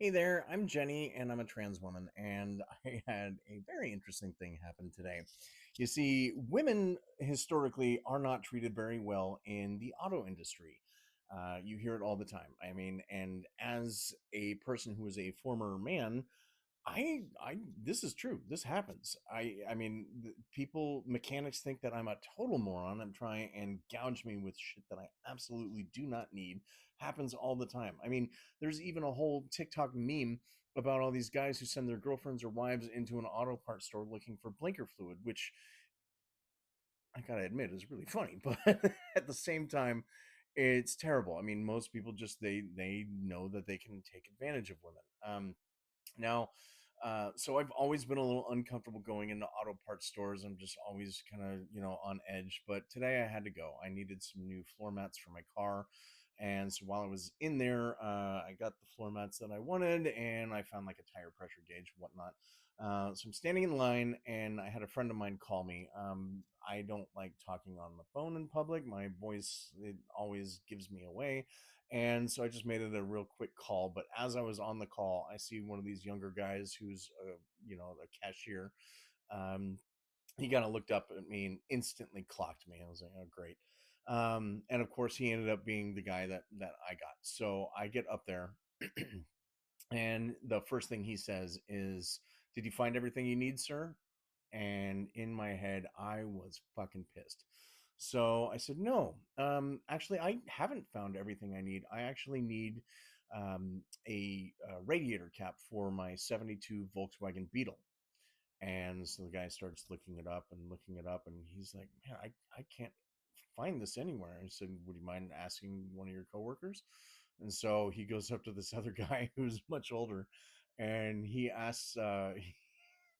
Hey there, I'm Jenny and I'm a trans woman, and I had a very interesting thing happen today. You see, women historically are not treated very well in the auto industry. You hear it all the time. I mean, and as a person who is a former man, this is true. This happens. People, mechanics think that I'm a total moron and try and gouge me with shit that I absolutely do not need. Happens all the time. I mean, there's even a whole TikTok meme about all these guys who send their girlfriends or wives into an auto parts store looking for blinker fluid, which I gotta admit is really funny, but at the same time, it's terrible. I mean, most people just they know that they can take advantage of women. Now, so I've always been a little uncomfortable going into auto parts stores. I'm just always kind of, on edge. But today I had to go. I needed some new floor mats for my car. And so while I was in there, I got the floor mats that I wanted and I found like a tire pressure gauge, whatnot. So I'm standing in line and I had a friend of mine call me. I don't like talking on the phone in public. My voice, it always gives me away. And so I just made it a real quick call. But as I was on the call, I see one of these younger guys who's, a cashier. Um, he kind of looked up at me and instantly clocked me. I was like, oh, great. And of course, he ended up being the guy that I got. So I get up there, and the first thing he says is, "Did you find everything you need, sir?" And in my head, I was fucking pissed. So I said, no, actually, I haven't found everything I need. I actually need a radiator cap for my 72 Volkswagen Beetle. And so the guy starts looking it up and looking it up, and he's like, man, I can't find this anywhere. I said, would you mind asking one of your coworkers? And so he goes up to this other guy who's much older, and he asks,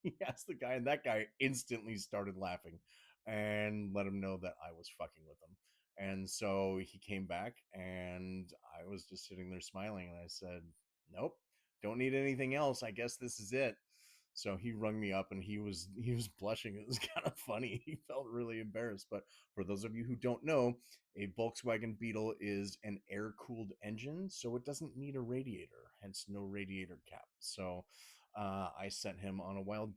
he asked the guy, and that guy instantly started laughing and let him know that I was fucking with him. And so he came back, and I was just sitting there smiling, and I said, nope, don't need anything else. I guess this is it. So he rung me up and he was blushing. It was kind of funny. He felt really embarrassed. But for those of you who don't know, a Volkswagen Beetle is an air-cooled engine, so it doesn't need a radiator, hence no radiator cap. So I sent him on a wild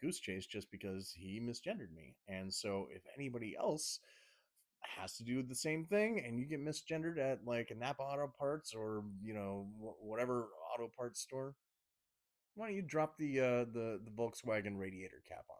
goose chase just because he misgendered me. And so if anybody else has to do the same thing and you get misgendered at like a Napa Auto Parts or whatever auto parts store, why don't you drop the Volkswagen radiator cap on